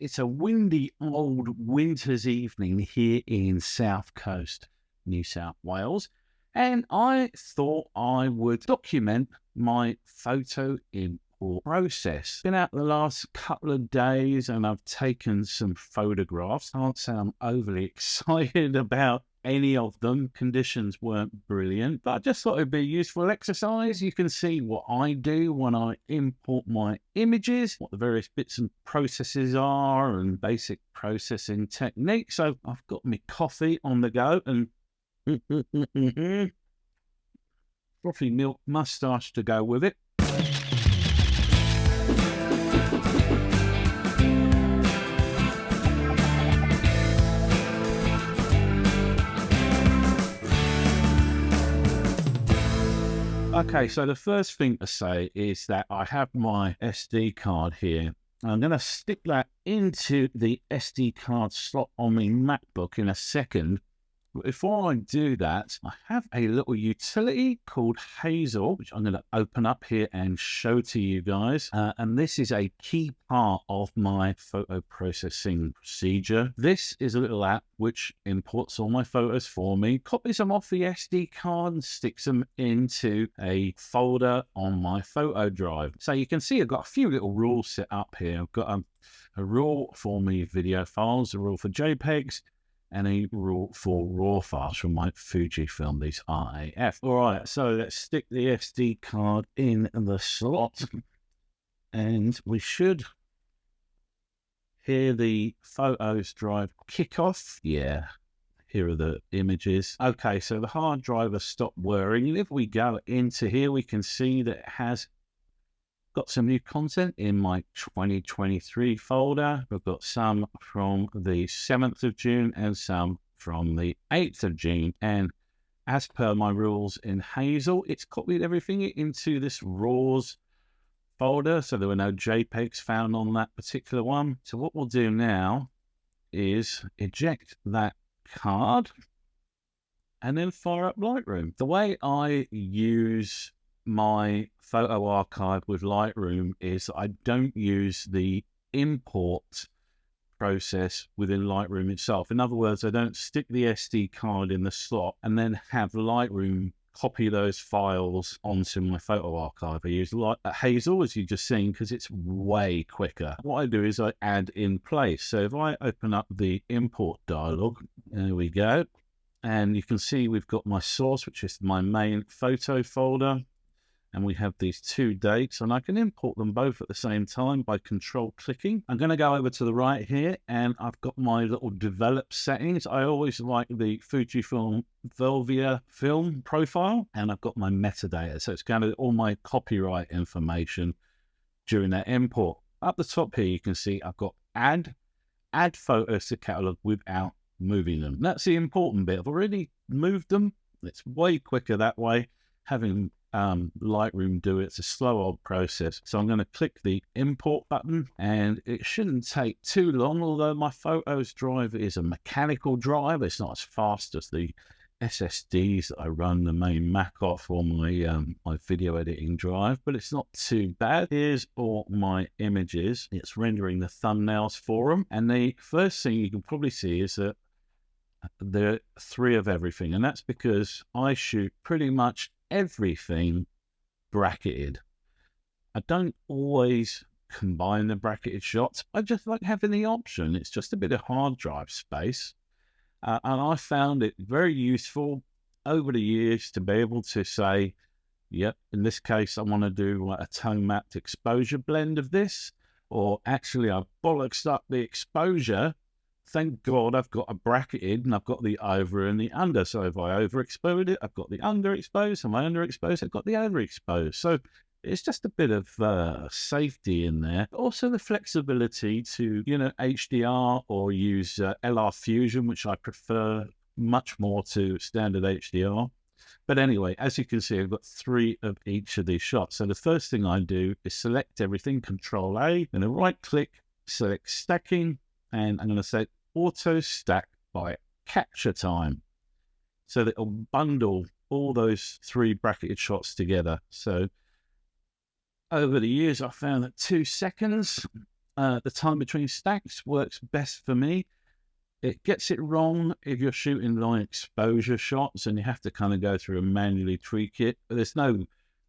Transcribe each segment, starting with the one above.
It's a windy old winter's evening here in South Coast, New South Wales, and I thought I would document my photo import process. Been out the last couple of days and I've taken some photographs. Can't say I'm overly excited about any of them. Conditions weren't brilliant, but I just thought it'd be a useful exercise. You can see what I do when I import my images, what the various bits and processes are, and basic processing techniques. So I've got my coffee on the go and coffee milk mustache to go with it. Okay, so the first thing to say is that I have my SD card here. I'm going to stick that into the SD card slot on my MacBook in a second. But before I do that, I have a little utility called Hazel, which I'm going to open up here and show to you guys. And this is a key part of my photo processing procedure. This is a little app which imports all my photos for me, copies them off the SD card and sticks them into a folder on my photo drive. So you can see I've got a few little rules set up here. I've got a rule for my video files, a rule for JPEGs, and a rule for RAW files from my Fujifilm, these RAF. All right, so let's stick the SD card in the slot, and we should hear the photos drive kick off. Yeah, here are the images. Okay, so the hard drive has stopped whirring, and if we go into here, we can see that it has got some new content in my 2023 folder. We've got some from the 7th of June and some from the 8th of June. And as per my rules in Hazel, it's copied everything into this RAWs folder. So there were no JPEGs found on that particular one. So what we'll do now is eject that card and then fire up Lightroom. The way I use my photo archive with Lightroom is I don't use the import process within Lightroom itself. In other words, I don't stick the SD card in the slot and then have Lightroom copy those files onto my photo archive. I use Hazel, as you've just seen, because it's way quicker. What I do is I add in place. So if I open up the import dialog, there we go. And you can see we've got my source, which is my main photo folder. And we have these two dates, and I can import them both at the same time by control clicking. I'm going to go over to the right here, and I've got my little develop settings. I always like the Fujifilm Velvia film profile, and I've got my metadata. So it's going to all my copyright information during that import. Up the top here, you can see I've got add photos to catalog without moving them. That's the important bit. I've already moved them. It's way quicker that way. Having Lightroom do it. It's a slow old process. So I'm going to click the import button, and it shouldn't take too long, although my photos drive is a mechanical drive. It's not as fast as the SSDs that I run the main Mac off, or my video editing drive, but it's not too bad. Here's all my images. It's rendering the thumbnails for them, and the first thing you can probably see is that there are 3 of everything, and that's because I shoot pretty much everything bracketed. I don't always combine the bracketed shots. I just like having the option. It's just a bit of hard drive space. And I found it very useful over the years to be able to say, yep, in this case, I want to do a tone mapped exposure blend of this, or actually I've bollocks up the exposure. Thank God I've got a bracketed and I've got the over and the under. So if I overexpose it, I've got the underexposed. If I underexpose, I've got the overexposed. So it's just a bit of safety in there. Also the flexibility to, HDR or use LR Fusion, which I prefer much more to standard HDR. But anyway, as you can see, I've got 3 of each of these shots. So the first thing I do is select everything, Control A, and then right click, select stacking, and I'm going to say auto stack by capture time, so that it'll bundle all those 3 bracketed shots together. So over the years, I found that 2 seconds the time between stacks works best for me. It gets it wrong if you're shooting long exposure shots and you have to kind of go through and manually tweak it. There's no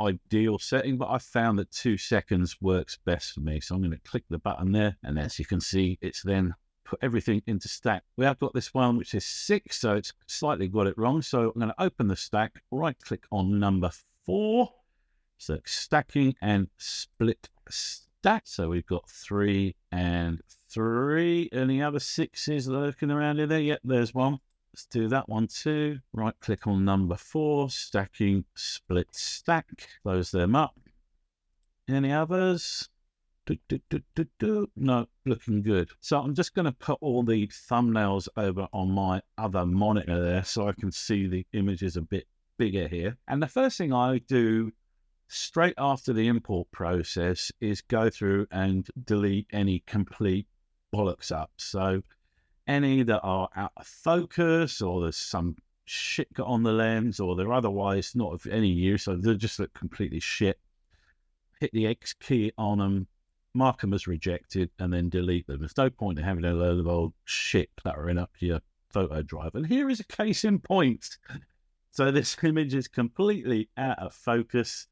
ideal setting, but I found that 2 seconds works best for me. So I'm going to click the button there, and as you can see, it's then put everything into stack. We have got this one which is 6, so it's slightly got it wrong. So I'm going to open the stack, right click on number 4, so stacking and split stack. So we've got 3 and 3. Any other 6s lurking around in there? Yep, there's one. Let's do that one too. Right click on number 4, stacking, split stack, close them up. Any others? No, looking good. So I'm just going to put all the thumbnails over on my other monitor there so I can see the images a bit bigger here. And the first thing I do straight after the import process is go through and delete any complete bollocks up. So any that are out of focus, or there's some shit got on the lens, or they're otherwise not of any use, so they just look completely shit. Hit the X key on them, mark them as rejected, and then delete them. There's no point in having a load of old shit cluttering up your photo drive. And here is a case in point. So this image is completely out of focus.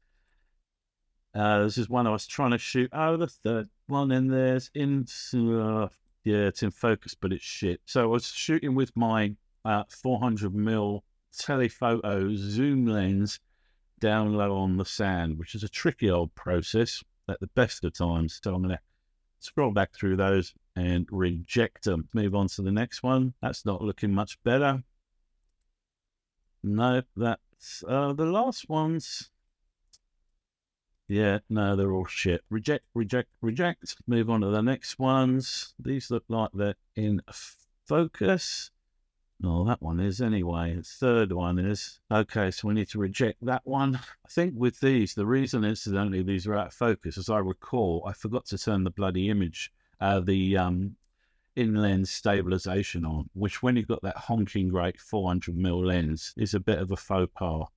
This is one I was trying to shoot. Oh, the third one in there's into... yeah, it's in focus, but it's shit. So I was shooting with my 400mm telephoto zoom lens down low on the sand, which is a tricky old process at the best of times. So I'm going to scroll back through those and reject them. Move on to the next one. That's not looking much better. No, that's the last ones. Yeah, no, they're all shit. Reject, reject, reject. Move on to the next ones. These look like they're in focus. No, that one is anyway. The third one is. Okay, so we need to reject that one. I think with these, the reason, incidentally, these are out of focus, as I recall, I forgot to turn the bloody image, the in-lens stabilization on, which when you've got that honking great 400mm lens is a bit of a faux pas.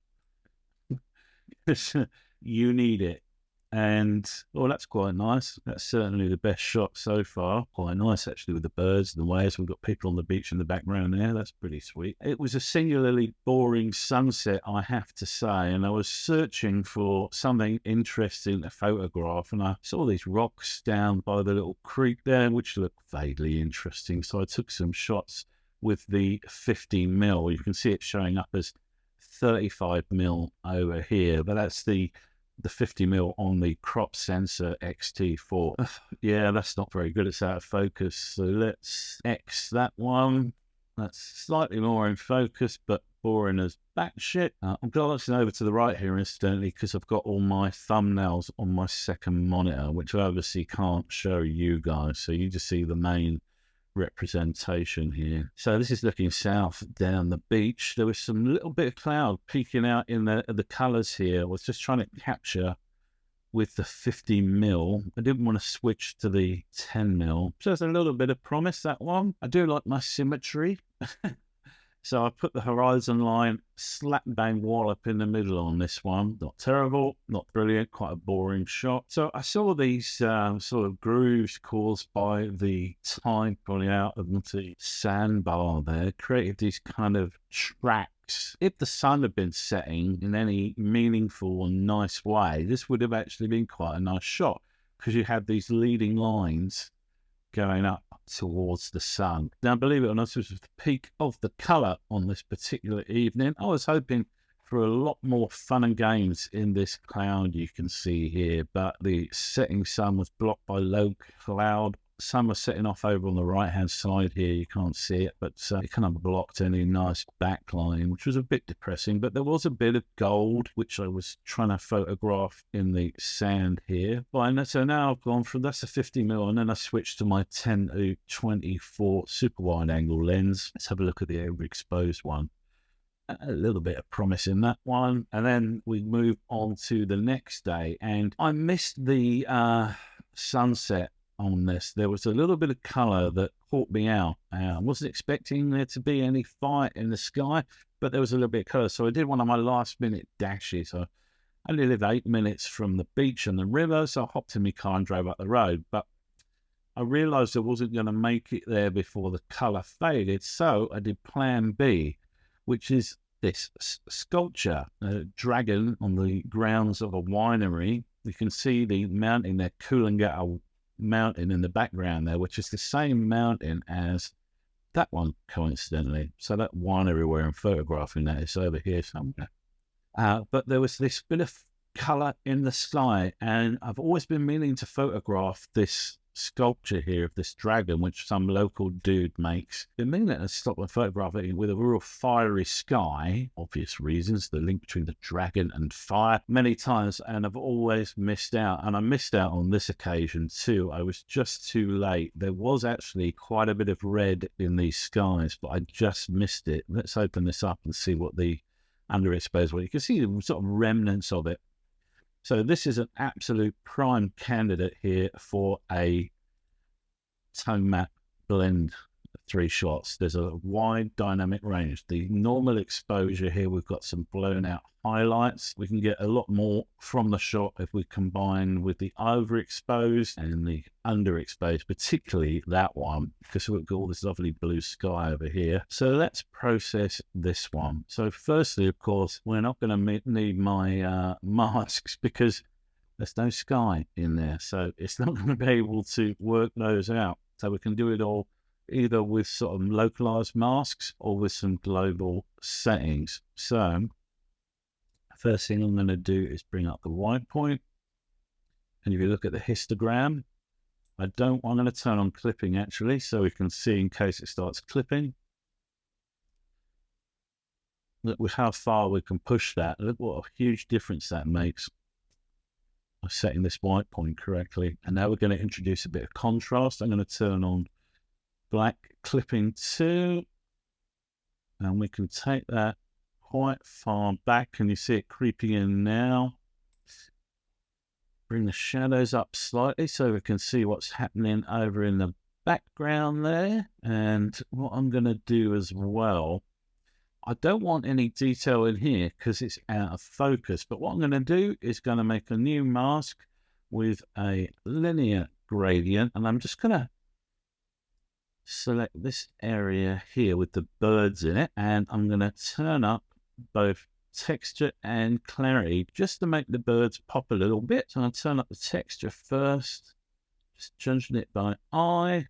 You need it. And, oh, that's quite nice. That's certainly the best shot so far. Quite nice, actually, with the birds and the waves. We've got people on the beach in the background there. That's pretty sweet. It was a singularly boring sunset, I have to say. And I was searching for something interesting to photograph. And I saw these rocks down by the little creek there, which looked vaguely interesting. So I took some shots with the 50mm. You can see it showing up as 35mm over here. But that's the 50mm on the crop sensor XT4. Yeah, that's not very good. It's out of focus. So let's X that one. That's slightly more in focus, but boring as batshit. I'm glancing over to the right here, incidentally, because I've got all my thumbnails on my second monitor, which I obviously can't show you guys. So you just see the main representation here. So this is looking south down the beach. There was some little bit of cloud peeking out in the colors here. I was just trying to capture with the 50mm. I didn't want to switch to the 10mm. So there's a little bit of promise, that one. I do like my symmetry. So I put the horizon line slap bang wallop in the middle on this one. Not terrible, not brilliant, quite a boring shot. So I saw these sort of grooves caused by the tide pulling out of the sandbar there, created these kind of tracks. If the sun had been setting in any meaningful and nice way, this would have actually been quite a nice shot, because you had these leading lines going up towards the sun. Now, believe it or not, this was the peak of the colour on this particular evening. I was hoping for a lot more fun and games in this cloud you can see here, but the setting sun was blocked by low cloud. Sun was setting off over on the right hand side here. You can't see it, but it kind of blocked any nice backline, which was a bit depressing. But there was a bit of gold, which I was trying to photograph in the sand here. Fine, so now I've gone from, that's a 50mm, and then I switched to my 10-24 super wide angle lens. Let's have a look at the overexposed one. A little bit of promise in that one. And then we move on to the next day, and I missed the sunset on this. There was a little bit of colour that caught me out. I wasn't expecting there to be any fire in the sky, but there was a little bit of colour. So I did one of my last minute dashes. I only live 8 minutes from the beach and the river, so I hopped in my car and drove up the road. But I realized I wasn't going to make it there before the color faded. So I did plan B, which is this sculpture, a dragon on the grounds of a winery. You can see the mountain there, Coolangatta Mountain in the background there, which is the same mountain as that one, coincidentally. So that winery where I'm photographing that is over here somewhere. But there was this bit of color in the sky, and I've always been meaning to photograph this sculpture here of this dragon, which some local dude makes. Been meaning to stop and photograph it with a real fiery sky, obvious reasons, the link between the dragon and fire, many times, and I've always missed out. And I missed out on this occasion too. I was just too late. There was actually quite a bit of red in these skies, but I just missed it. Let's open this up and see what the underexposed one. You can see the sort of remnants of it. So this is an absolute prime candidate here for a tone map blend of 3 shots. There's a wide dynamic range. The normal exposure here, we've got some blown out highlights. We can get a lot more from the shot if we combine with the overexposed and the underexposed, particularly that one, because we've got all this lovely blue sky over here. So let's process this one. So firstly, of course, we're not going to need my masks because there's no sky in there. So it's not going to be able to work those out. So we can do it all either with sort of localized masks or with some global settings. So first thing I'm going to do is bring up the white point. And if you look at the histogram, I'm going to turn on clipping actually, so we can see in case it starts clipping. Look with how far we can push that. Look what a huge difference that makes. I'm setting this white point correctly. And now we're going to introduce a bit of contrast. I'm going to turn on black clipping 2. And we can take that quite far back. Can you see it creeping in now? Bring the shadows up slightly so we can see what's happening over in the background there. And what I'm going to do as well, I don't want any detail in here because it's out of focus. But what I'm going to do is going to make a new mask with a linear gradient. And I'm just going to select this area here with the birds in it. And I'm going to turn up both texture and clarity just to make the birds pop a little bit. So I'll turn up the texture first, just judging it by eye,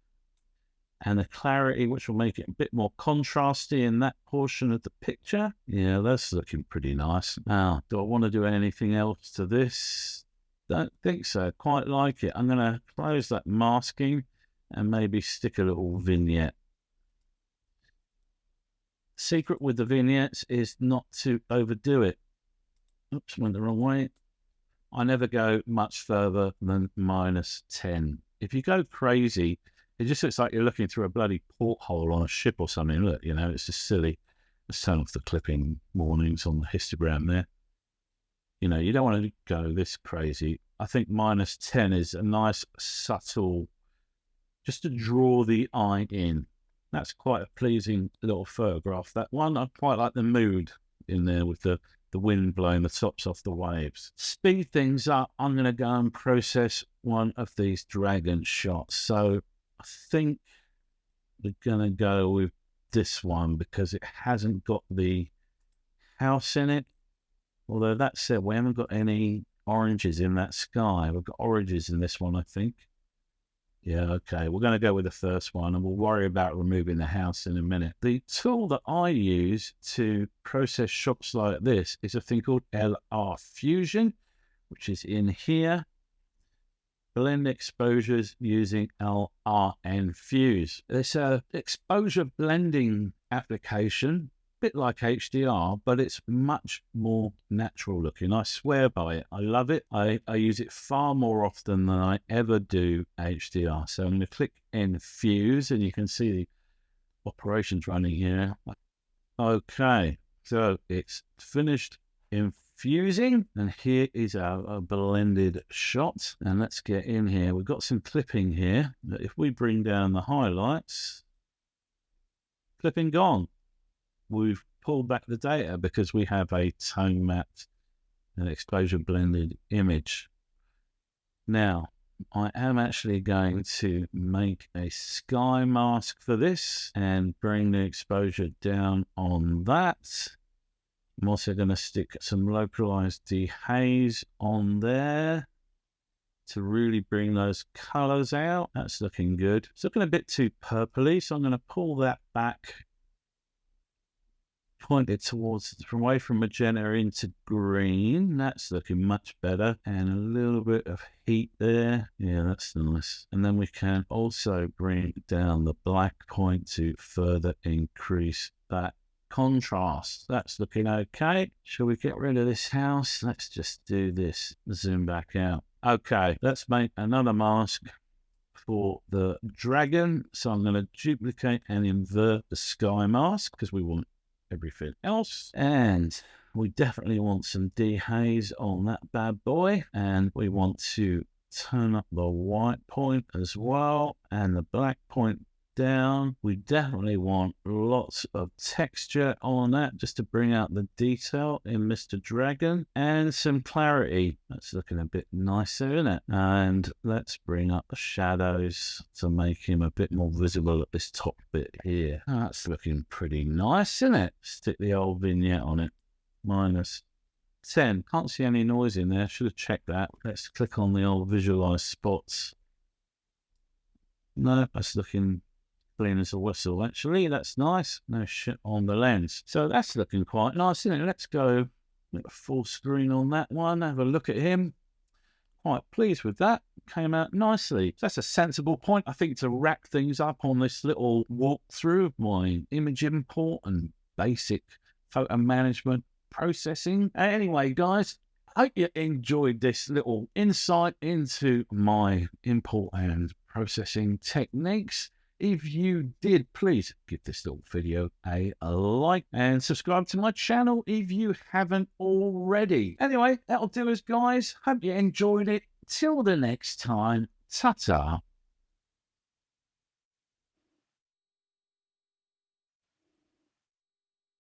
and the clarity, which will make it a bit more contrasty in that portion of the picture. Yeah, that's looking pretty nice. Now, do I want to do anything else to this? Don't think so. Quite like it. I'm going to close that masking and maybe stick a little vignette. Secret with the vignettes is not to overdo it. Oops, went the wrong way. I never go much further than -10. If you go crazy, it just looks like you're looking through a bloody porthole on a ship or something. Look, you know, it's just silly. Let's turn off the clipping warnings on the histogram there. You know, you don't want to go this crazy. I think -10 is a nice, subtle, just to draw the eye in. That's quite a pleasing little photograph. That one, I quite like the mood in there with the wind blowing the tops off the waves. Speed things up, I'm going to go and process one of these dragon shots. So I think we're going to go with this one because it hasn't got the house in it. Although that said, we haven't got any oranges in that sky. We've got oranges in this one, I think. Yeah, okay. We're going to go with the first one, and we'll worry about removing the house in a minute. The tool that I use to process shots like this is a thing called LR Fusion, which is in here. Blend exposures using LRN Fuse. It's an exposure blending application, a bit like HDR, but it's much more natural looking. I swear by it. I love it. I use it far more often than I ever do HDR. So I'm going to click Infuse, and you can see the operations running here. Okay, so it's finished infusing, and here is our blended shot. And let's get in here. We've got some clipping here. If we bring down the highlights, clipping gone. We've pulled back the data because we have a tone mapped and exposure blended image. Now, I am actually going to make a sky mask for this and bring the exposure down on that. I'm also going to stick some localized dehaze on there to really bring those colors out. That's looking good. It's looking a bit too purpley, so I'm going to pull that back, point it towards, from away from magenta into green. That's looking much better. And a little bit of heat there. Yeah, that's nice. And then we can also bring down the black point to further increase that contrast. That's looking okay. Shall we get rid of this house? Let's just do this. Zoom back out. Okay, let's make another mask for the dragon. So I'm going to duplicate and invert the sky mask because we want everything else. And we definitely want some dehaze on that bad boy. And we want to turn up the white point as well and the black point down. We definitely want lots of texture on that just to bring out the detail in Mr. Dragon and some clarity. That's looking a bit nicer, isn't it? And let's bring up the shadows to make him a bit more visible at this top bit here. That's looking pretty nice, isn't it? Stick the old vignette on it. -10. Can't see any noise in there. Should have checked that. Let's click on the old visualize spots. No, that's looking clean as a whistle. Actually, that's nice. No shit on the lens. So that's looking quite nice, isn't it? Let's go full screen on that one. Have a look at him. Quite pleased with that. Came out nicely. So that's a sensible point, I think, to wrap things up on this little walkthrough of my image import and basic photo management processing. Anyway, guys, I hope you enjoyed this little insight into my import and processing techniques. If you did, please give this little video a like and subscribe to my channel if you haven't already. Anyway, that'll do us, guys. Hope you enjoyed it. Till the next time, ta-ta.